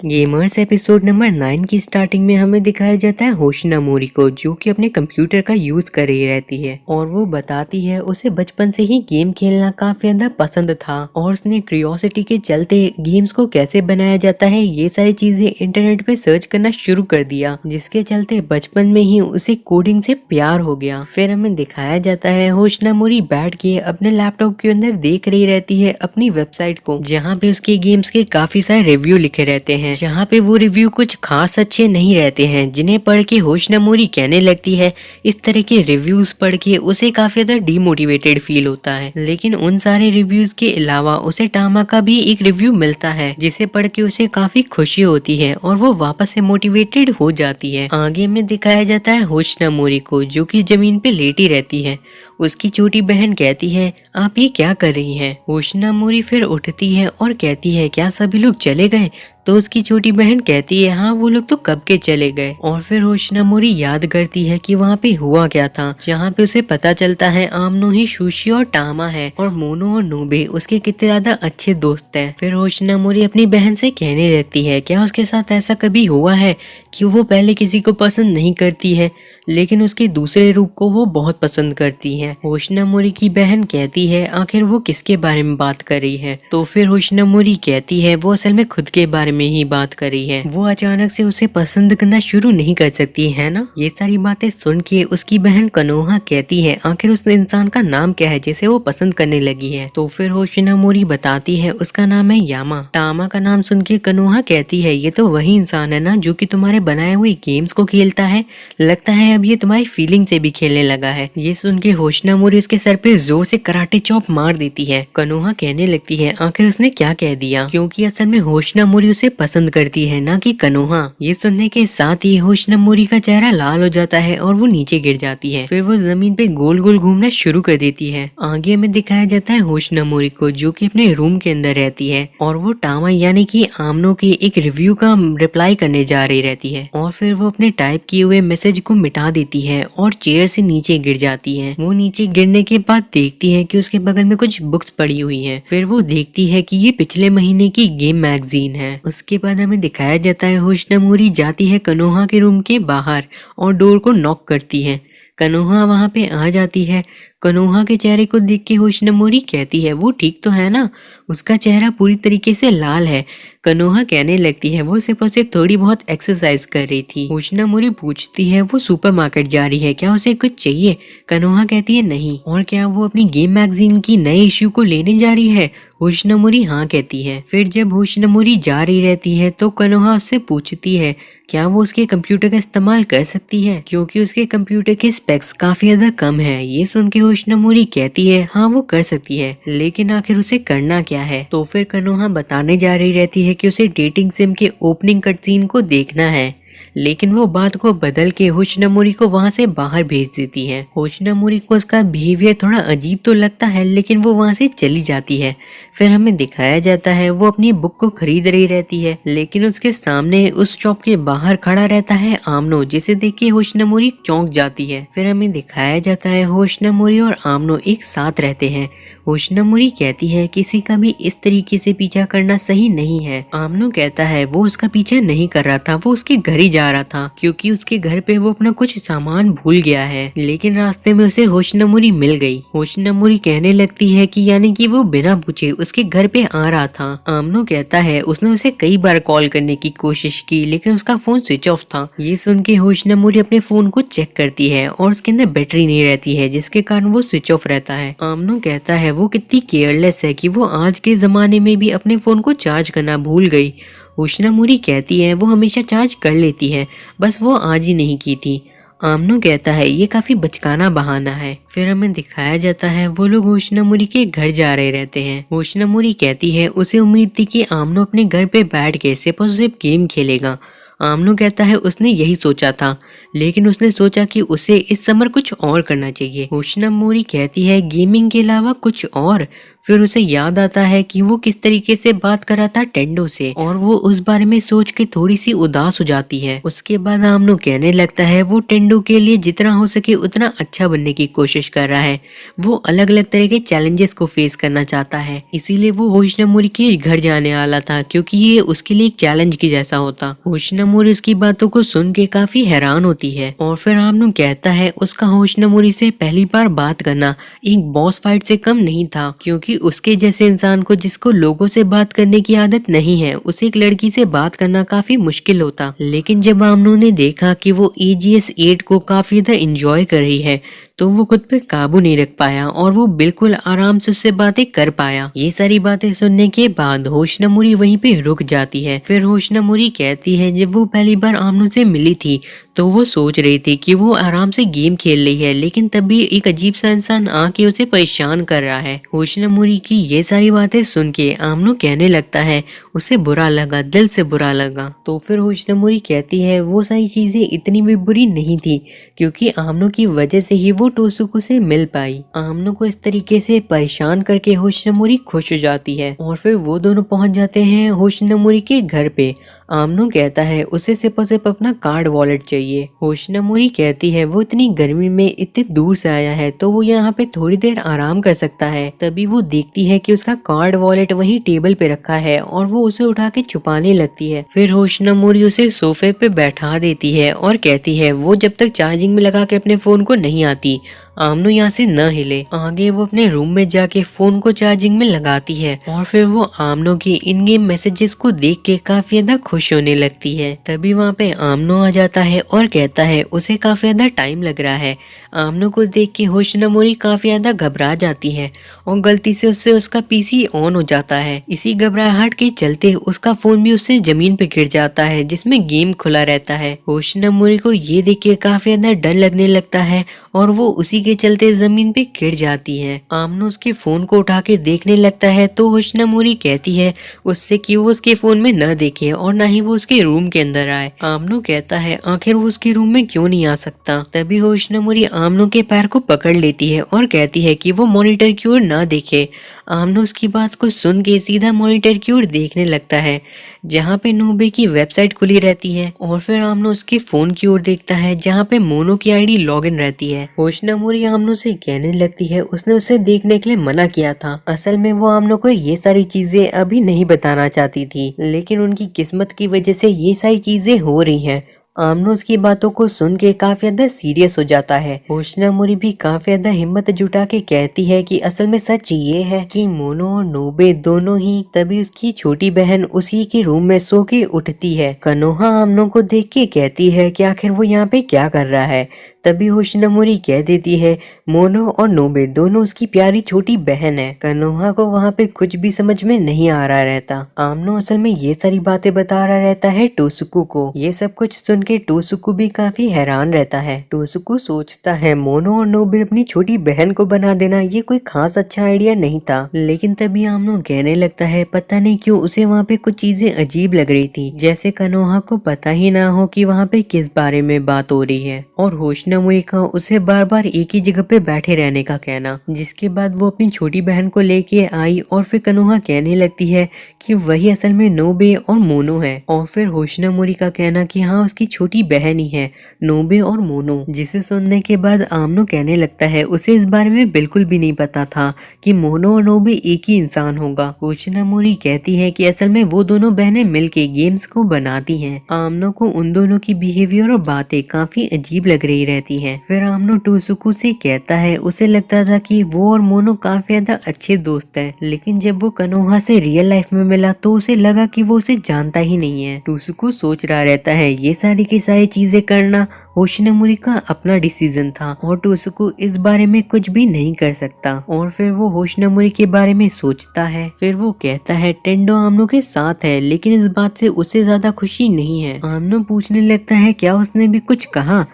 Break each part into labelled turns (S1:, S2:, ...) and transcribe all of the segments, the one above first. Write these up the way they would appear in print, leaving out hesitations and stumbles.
S1: Gamers episode number 9 की starting में हमें दिखाया जाता है होशिनामोरी को, जो कि अपने कंप्यूटर का यूज कर रही रहती है और वो बताती है उसे बचपन से ही गेम खेलना काफी ज्यादा पसंद था और उसने क्यूरियोसिटी के चलते गेम्स को कैसे बनाया जाता है ये सारी चीजें इंटरनेट पे सर्च करना शुरू कर दिया, जिसके चलते बचपन में ही उसे कोडिंग से प्यार हो गया। फिर हमें दिखाया जाता है होशिनामोरी बैठ के अपने लैपटॉप के अंदर देख रही रहती है अपनी वेबसाइट को, जहाँ पे उसके गेम्स के काफी सारे रिव्यू लिखे रहते हैं, जहाँ पे वो रिव्यू कुछ खास अच्छे नहीं रहते हैं, जिन्हें पढ़ के होशिनामोरी कहने लगती है इस तरह के रिव्यूज पढ़ के उसे काफी ज्यादा डिमोटिवेटेड फील होता है। लेकिन उन सारे रिव्यूज के अलावा उसे टामा का भी एक रिव्यू मिलता है जिसे पढ़ के उसे काफी खुशी होती है और वो वापस से मोटिवेटेड हो जाती है। आगे में दिखाया जाता है होशिनामोरी को, जो कि जमीन पे लेटी रहती है। उसकी छोटी बहन कहती है आप ये क्या कर रही हैं? होशिनामोरी फिर उठती है और कहती है क्या सभी लोग चले गए? तो उसकी छोटी बहन कहती है हाँ वो लोग तो कब के चले गए। और फिर होशिनामोरी याद करती है कि वहाँ पे हुआ क्या था, जहाँ पे उसे पता चलता है आमनो ही सुशी और टामा है और मोनो और नोबे उसके कितने ज्यादा अच्छे दोस्त हैं। फिर होशिनामोरी अपनी बहन से कहने लगती है क्या उसके साथ ऐसा कभी हुआ है कि वो पहले किसी को पसंद नहीं करती है लेकिन उसके दूसरे रूप को वो बहुत पसंद करती है। होशिनामोरी की बहन कहती है आखिर वो किसके बारे में बात कर रही है? तो फिर होशिनामोरी कहती है वो असल में खुद के बारे में ही बात कर रही है, वो अचानक से उसे पसंद करना शुरू नहीं कर सकती है ना। ये सारी बातें सुन के उसकी बहन कनोहा कहती है आखिर उस इंसान का नाम क्या है जिसे वो पसंद करने लगी है? तो फिर होशिनामोरी बताती है उसका नाम है यामा। टामा का नाम सुन के कनोहा कहती है ये तो वही इंसान है ना जो कि तुम्हारे बनाए हुए गेम्स को खेलता है, लगता है अब ये तुम्हारी फीलिंग से भी खेलने लगा है। ये सुन के होशिनामोरी उसके सर पे जोर से कराटे चॉप मार देती है। कनोहा कहने लगती है आखिर उसने क्या कह दिया, क्योंकि असल में होशिनामोरी उसे पसंद करती है ना कि कनोहा। ये सुनने के साथ ही होशिनामोरी का चेहरा लाल हो जाता है और वो नीचे गिर जाती है। फिर वो जमीन पे गोल गोल घूमना शुरू कर देती है। आगे में दिखाया जाता है होशिनामोरी को, जो कि अपने रूम के अंदर रहती है और वो टामा यानी कि आमनो की एक रिव्यू का रिप्लाई करने जा रही रहती है और फिर वो अपने टाइप किए हुए मैसेज को मिटा देती है और चेयर से नीचे गिर जाती है। वो नीचे गिरने के बाद देखती है कि उसके बगल में कुछ बुक्स पड़ी हुई हैं। फिर वो देखती है कि ये पिछले महीने की गेम मैगजीन है। उसके बाद हमें दिखाया जाता है होशिनामोरी जाती है कनोहा के रूम के बाहर और डोर को नॉक करती है। कनोहा वहाँ पे आ जाती है। कनोहा के चेहरे को देख के होशिनामोरी कहती है वो ठीक तो है ना? उसका चेहरा पूरी तरीके से लाल है। कनोहा कहने लगती है वो सिर्फ और सिर्फ थोड़ी बहुत एक्सरसाइज कर रही थी। होशिनामोरी पूछती है वो सुपरमार्केट जा रही है क्या, उसे कुछ चाहिए? कनोहा कहती है नहीं। और क्या वो अपनी गेम मैगजीन की नए इश्यू को लेने जा रही है? होशिनामोरी हाँ कहती है। फिर जब होशिनामोरी जा रही रहती है तो कनोहा उससे पूछती है क्या वो उसके कंप्यूटर का इस्तेमाल कर सकती है, क्योंकि उसके कंप्यूटर के स्पेक्स काफी ज्यादा कम है। ये सुन के होशिनामोरी कहती है हाँ वो कर सकती है, लेकिन आखिर उसे करना क्या है? तो फिर कनोहा बताने जा रही रहती है कि उसे डेटिंग सिम के ओपनिंग कट सीन को देखना है, लेकिन वो बात को बदल के होशिनामोरी को वहाँ से बाहर भेज देती है। होशिनामोरी को उसका बिहेवियर थोड़ा अजीब तो लगता है, लेकिन वो वहाँ से चली जाती है। फिर हमें दिखाया जाता है वो अपनी बुक को खरीद रही रहती है, लेकिन उसके सामने उस शॉप के बाहर खड़ा रहता है आमनो, जिसे देख के होशिनामोरी चौंक जाती है। फिर हमें दिखाया जाता है होशिनामोरी और आमनो एक साथ रहते हैं। होशिनामोरी कहती है किसी का भी इस तरीके से पीछा करना सही नहीं है। आमनो कहता है वो उसका पीछा नहीं कर रहा था, वो उसके घर ही जा रहा था, क्योंकि उसके घर पे वो अपना कुछ सामान भूल गया है। लेकिन रास्ते में उसे होशिनामोरी मिल गई। होशिनामोरी कहने लगती है कि यानी कि वो बिना पूछे उसके घर पे आ रहा था। आमनो कहता है उसने उसे कई बार कॉल करने की कोशिश की, लेकिन उसका फोन स्विच ऑफ था। ये सुन के होशिनामोरी अपने फोन को चेक करती है और उसके अंदर बैटरी नहीं रहती है, जिसके कारण वो स्विच ऑफ रहता है। आमनो कहता है वो कितनी केयरलेस है कि वो आज के जमाने में भी अपने फोन को चार्ज करना भूल गई। होशिनामोरी कहती है वो हमेशा चार्ज कर लेती है, बस वो आज ही नहीं की थी। आमनो कहता है ये काफी बचकाना बहाना है। फिर हमें दिखाया जाता है वो लोग होशिनामोरी के घर जा रहे रहते हैं। होशिनामोरी कहती है उसे उम्मीद थी कि आमनो अपने घर पे बैठ के सिर्फ और सिर्फ गेम खेलेगा। आमनो कहता है उसने यही सोचा था, लेकिन उसने सोचा कि उसे इस समर कुछ और करना चाहिए। होशिनामोरी कहती है गेमिंग के अलावा कुछ और? फिर उसे याद आता है कि वो किस तरीके से बात कर रहा था टेंडो से, और वो उस बारे में सोच के थोड़ी सी उदास हो जाती है। उसके बाद आमनो कहने लगता है वो टेंडो के लिए जितना हो सके उतना अच्छा बनने की कोशिश कर रहा है। वो अलग अलग तरह के चैलेंजेस को फेस करना चाहता है, इसीलिए वो होशिनामोरी के घर जाने वाला था, क्योंकि ये उसके लिए एक चैलेंज की जैसा होता। होशिनामोरी उसकी बातों को सुन के काफी हैरान होती है, और फिर आमनो कहता है उसका होशिनामोरी से पहली बार बात करना एक बॉस फाइट से कम नहीं था, क्योंकि उसके जैसे इंसान को जिसको लोगों से बात करने की आदत नहीं है, उसे एक लड़की से बात करना काफी मुश्किल होता। लेकिन जब आमनो ने देखा कि वो AGS 8 को काफी ज्यादा एंजॉय कर रही है, तो वो खुद पे काबू नहीं रख पाया और वो बिल्कुल आराम से उससे बातें कर पाया। ये सारी बातें सुनने के बाद होशिनामोरी वहीं पे रुक जाती है। फिर होशिनामोरी कहती है जब वो पहली बार आमनो से मिली थी तो वो सोच रही थी कि वो आराम से गेम खेल रही है, लेकिन तभी एक अजीब सा इंसान आके उसे परेशान कर रहा है। होशिनामोरी की ये सारी बातें सुन के आमनो कहने लगता है उसे बुरा लगा, दिल से बुरा लगा। तो फिर होशिनामोरी कहती है वो सारी चीजें इतनी भी बुरी नहीं थी, क्योंकि आमनो की वजह से ही वो टोसुको से मिल पाई। आमनो को इस तरीके से परेशान करके होशिनामोरी खुश हो जाती है, और फिर वो दोनों पहुंच जाते हैं होशिनामोरी के घर पे। आमनो कहता है उसे सिर्फ और सिर्फ अपना कार्ड वॉलेट चाहिए। होशिनामोरी कहती है वो इतनी गर्मी में इतने दूर से आया है तो वो यहाँ पे थोड़ी देर आराम कर सकता है। तभी वो देखती है कि उसका कार्ड वॉलेट वहीं टेबल पे रखा है, और वो उसे उठा के छुपाने लगती है। फिर होशिनामोरी उसे सोफे पे बैठा देती है और कहती है वो जब तक चार्जिंग में लगा के अपने फोन को नहीं आती आमनो यहाँ से न हिले। आगे वो अपने रूम में जाके फोन को चार्जिंग में लगाती है, और फिर वो आमनो के इन गेम मैसेजेस को देख के काफी ज्यादा खुश होने लगती है। तभी वहाँ पे आमनो आ जाता है और कहता है उसे काफी ज्यादा टाइम लग रहा है। आमनो को देख के होशिनामोरी काफी ज्यादा घबरा जाती है, और गलती से उससे उसका PC ऑन हो जाता है। इसी घबराहट के चलते उसका फोन भी उससे जमीन पे गिर जाता है, जिसमें गेम खुला रहता है। होशिनामोरी को ये देख के काफी ज्यादा डर लगने लगता है, और वो उसी के चलते जमीन पे गिर जाती है। आमनो उसके फोन को उठा के देखने लगता है, तो होशिनामोरी कहती है उससे कि वो उसके फोन में न देखे और ना ही वो उसके रूम के अंदर आए। आमनो कहता है आखिर वो उसके रूम में क्यों नहीं आ सकता। तभी होशिनामोरी आमनो के पैर को पकड़ लेती है और कहती है कि वो मॉनिटर की ओर न देखे। आमनो उसकी बात को सुन के सीधा मॉनिटर की ओर देखने लगता है, जहाँ पे नोबे की वेबसाइट खुली रहती है, और फिर आमनो उसके फोन की ओर देखता है जहाँ पे मोनो की आईडी लॉगिन रहती है। होशिनामोरी आमनो से कहने लगती है उसने उसे देखने के लिए मना किया था। असल में वो आमनो को ये सारी चीजें अभी नहीं बताना चाहती थी, लेकिन उनकी किस्मत की वजह से ये सारी चीजें हो रही हैं। आमनो उसकी बातों को सुन के काफी ज्यादा सीरियस हो जाता है। होशिनामोरी भी काफी ज्यादा हिम्मत जुटा के कहती है कि असल में सच ये है कि मोनो और नोबे दोनों ही। तभी उसकी छोटी बहन उसी के रूम में सो के उठती है। कनोहा आमनो को देख के कहती है कि आखिर वो यहाँ पे क्या कर रहा है। तभी होशिनामोरी कह देती है मोनो और नोबे दोनों उसकी प्यारी छोटी बहन है। कनोहा को वहाँ पे कुछ भी समझ में नहीं आ रहा रहता। आमनो असल में ये सारी बातें बता रहा रहता है टोसुकु को। ये सब कुछ सुन के टोसुकु भी काफी हैरान रहता है। टोसुकु सोचता है मोनो और नोबे अपनी छोटी बहन को बना देना ये कोई खास अच्छा आइडिया नहीं था। लेकिन तभी आमनो कहने लगता है पता नहीं क्यों उसे वहाँ पे कुछ चीजें अजीब लग रही थी, जैसे कनोहा को पता ही ना हो कि वहाँ पे किस बारे में बात हो रही है। और होशिनामोरी का उसे बार बार एक ही जगह पे बैठे रहने का कहना। जिसके बाद वो अपनी छोटी बहन को लेके आई, और फिर कनोहा कहने लगती है कि वही असल में नोबे और मोनो है। और फिर होशिनामोरी का कहना कि हाँ उसकी छोटी बहन ही है नोबे और मोनो। जिसे सुनने के बाद आमनो कहने लगता है उसे इस बारे में बिल्कुल भी नहीं पता था कि मोनो और नोबे एक ही इंसान होगा। होशिनामोरी कहती है कि असल में वो दोनों बहनें मिलके गेम्स को बनाती हैं। आमनो को उन दोनों की बिहेवियर और बातें काफी अजीब लग रही रहती है। फिर आमनो टोसुकु से कहता है उसे लगता था कि वो और मोनो काफी ज्यादा अच्छे दोस्त हैं, लेकिन जब वो कनोहा से रियल लाइफ में मिला तो उसे लगा कि वो उसे जानता ही नहीं है। टोसुकु सोच रहा रहता है ये सारी की सारी चीजें करना होशिनामोरी का अपना डिसीजन था, और टोसुकु इस बारे में कुछ भी नहीं कर सकता। और फिर वो होशिनामोरी के बारे में सोचता है। फिर वो कहता है टेंडो आमनो के साथ है, लेकिन इस बात से उसे ज्यादा खुशी नहीं है। आमनो पूछने लगता है क्या उसने भी कुछ कहा।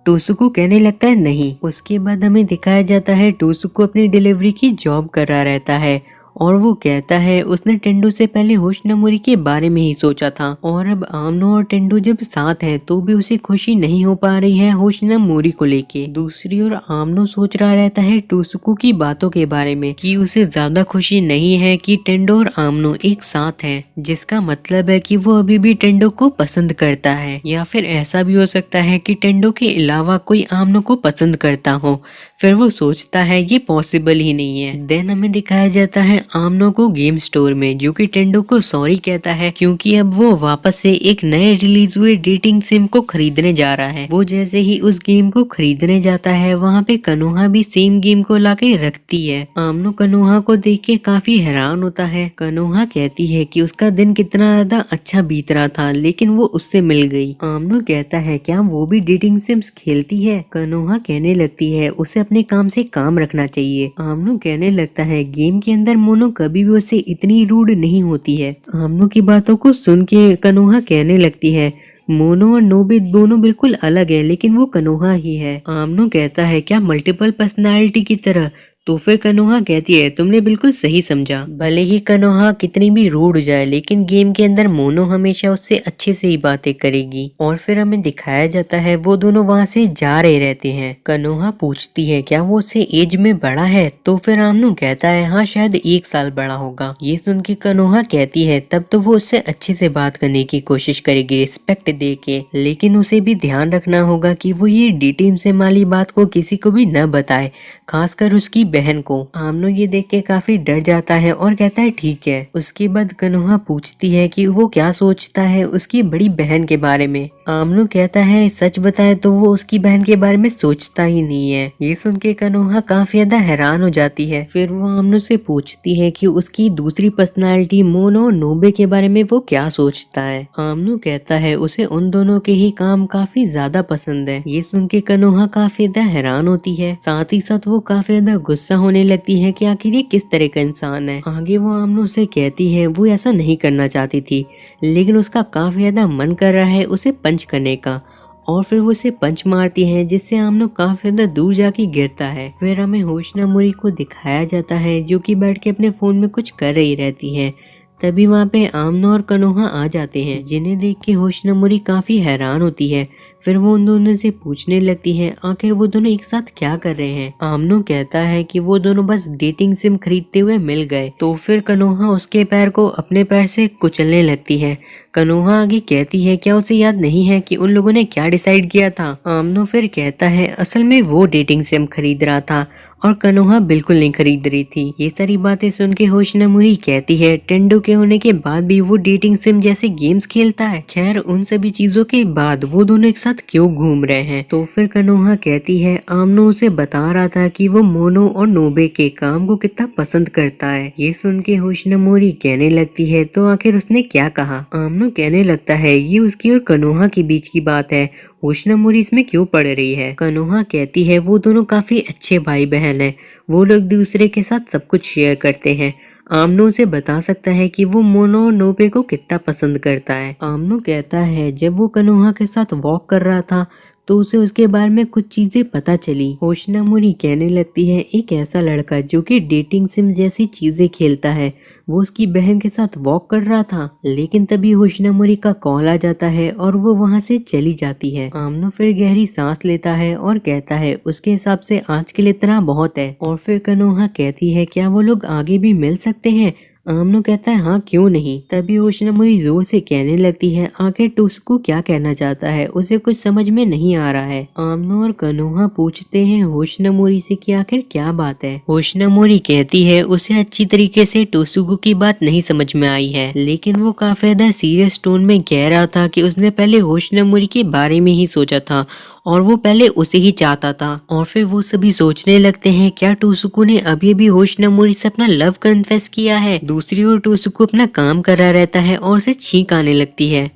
S1: टोसुकु कहने लगता है नहीं। उसके बाद हमें दिखाया जाता है टोसुकु अपनी डिलीवरी की जॉब कर रहा रहता है, और वो कहता है उसने टेंडो से पहले होशनमोरी के बारे में ही सोचा था और अब आमनो और टेंडो जब साथ हैं तो भी उसे खुशी नहीं हो पा रही है होशनमोरी को लेके। दूसरी ओर आमनो सोच रहा रहता है टोसुको की बातों के बारे में कि उसे ज्यादा खुशी नहीं है कि टेंडो और आमनो एक साथ हैं, जिसका मतलब है कि वो अभी भी टेंडो को पसंद करता है, या फिर ऐसा भी हो सकता है कि टेंडो के अलावा कोई आमनो को पसंद करता हो। फिर वो सोचता है ये पॉसिबल ही नहीं है। देन हमें दिखाया जाता है आमनो को गेम स्टोर में, जो कि टेंडो को सॉरी कहता है क्योंकि अब वो वापस से एक नए रिलीज हुए डेटिंग सिम को खरीदने जा रहा है। वो जैसे ही उस गेम को खरीदने जाता है वहाँ पे कनोहा भी सेम गेम को लाके रखती है। आमनो कनोहा को देख के काफी हैरान होता है। कनोहा कहती है कि उसका दिन कितना ज्यादा अच्छा बीत रहा था लेकिन वो उससे मिल गई। आमनो कहता है क्या वो भी डेटिंग सिम्स खेलती है? कनोहा कहने लगती है उसे अपने काम से काम रखना चाहिए। आमनो कहने लगता है गेम के अंदर मोनो कभी भी उससे इतनी रूड नहीं होती है। आमनो की बातों को सुन के कनोहा कहने लगती है मोनो और नोबे दोनों बिल्कुल अलग है लेकिन वो कनोहा ही है। आमनो कहता है क्या मल्टीपल पर्सनालिटी की तरह? तो फिर कनोहा कहती है तुमने बिल्कुल सही समझा। भले ही कनोहा कितनी भी रूड हो जाए लेकिन गेम के अंदर मोनो हमेशा उससे अच्छे से ही बातें करेगी। और फिर हमें दिखाया जाता है वो दोनों वहाँ से जा रहे रहते हैं। कनोहा पूछती है क्या वो उससे एज में बड़ा है? तो फिर आमनो कहता है हाँ शायद 1 साल बड़ा होगा। ये सुन के कनोहा कहती है तब तो वो उससे अच्छे से बात करने की कोशिश करेगी रिस्पेक्ट दे के, लेकिन उसे भी ध्यान रखना होगा कि वो ये डेटिंग से वाली बात को किसी को भी न बताए, खासकर उसकी बहन को। आमनो ये देख के काफी डर जाता है और कहता है ठीक है। उसके बाद कनोहा पूछती है कि वो क्या सोचता है उसकी बड़ी बहन के बारे में। आमनो कहता है सच बताए तो वो उसकी बहन के बारे में सोचता ही नहीं है। ये सुन के कनोहा काफी ज्यादा हैरान हो जाती है। फिर वो आमनो से पूछती है कि उसकी दूसरी पर्सनालिटी मोनो और नोबे के बारे में वो क्या सोचता है। आमनो कहता है उसे उन दोनों के ही काम काफी ज्यादा पसंद है। ये सुन के कनोहा काफी ज्यादा हैरान होती है, साथ ही साथ वो काफी ज्यादा गुस्सा होने लगती है कि आखिर ये किस तरह का इंसान है। आगे वो आमनो से कहती है वो ऐसा नहीं करना चाहती थी लेकिन उसका काफी ज्यादा मन कर रहा है उसे पंच करने का, और फिर वो उसे पंच मारती है जिससे आमनो काफी ज्यादा दूर जाके गिरता है। फिर हमें होशनमोरी को दिखाया जाता है जो कि बैठ के अपने फोन में कुछ कर रही रहती है। तभी वहाँ पे आमनो और कनोहा आ जाते हैं, जिन्हें देख के होशनमोरी काफी हैरान होती है। फिर वो उन दोनों से पूछने लगती है आखिर वो दोनों एक साथ क्या कर रहे हैं। आमनो कहता है कि वो दोनों बस डेटिंग सिम खरीदते हुए मिल गए। तो फिर कनोहा उसके पैर को अपने पैर से कुचलने लगती है। कनोहा आगे कहती है क्या उसे याद नहीं है कि उन लोगों ने क्या डिसाइड किया था। आमनो फिर कहता है असल में वो डेटिंग सिम खरीद रहा था और कनोहा बिल्कुल नहीं खरीद रही थी। ये सारी बातें सुन के होशनमोरी कहती है टेंडो के होने के बाद भी वो डेटिंग सिम जैसे गेम्स खेलता है। खैर उन सभी चीजों के बाद वो दोनों एक साथ क्यों घूम रहे हैं। तो फिर कनोहा कहती है आमनो उसे बता रहा था कि वो मोनो और नोबे के काम को कितना पसंद करता है। ये सुन के होशनमोरी कहने लगती है तो आखिर उसने क्या कहा। आमनो कहने लगता है ये उसकी और कनोहा के बीच की बात है, होशनमोरी इसमें क्यों पड़ रही है। कनोहा कहती है वो दोनों काफी अच्छे भाई बहन हैं, वो लोग दूसरे के साथ सब कुछ शेयर करते हैं। आमनो से बता सकता है कि वो मोनो और नोबे को कितना पसंद करता है। आमनो कहता है जब वो कनोहा के साथ वॉक कर रहा था तो उसे उसके बारे में कुछ चीजें पता चली। होशनमोरी कहने लगती है एक ऐसा लड़का जो कि डेटिंग सिम जैसी चीजें खेलता है वो उसकी बहन के साथ वॉक कर रहा था। लेकिन तभी होशनमोरी का कॉल आ जाता है और वो वहाँ से चली जाती है। आमनो फिर गहरी सांस लेता है और कहता है उसके हिसाब से आज के लिए इतना बहुत है। और फिर कनोहा कहती है क्या वो लोग आगे भी मिल सकते हैं। आमनो कहता है हाँ क्यों नहीं। तभी होशनमोरी जोर से कहने लगती है आखिर टोसुको क्या कहना चाहता है, उसे कुछ समझ में नहीं आ रहा है। आमनो और कनोहा पूछते हैं होशनमोरी से कि आखिर क्या बात है। होशनमोरी कहती है उसे अच्छी तरीके से टोसुको की बात नहीं समझ में आई है, लेकिन वो काफी ज्यादा सीरियस टोन में कह रहा था कि उसने पहले होशनमोरी के बारे में ही सोचा था और वो पहले उसे ही चाहता था। और फिर वो सभी सोचने लगते हैं क्या टोसुको ने अभी अभी होशनमोरी से अपना लव कन्फेस किया है। दूसरी ओर टोसुको अपना काम कर रहा रहता है और उसे छींक आने लगती है।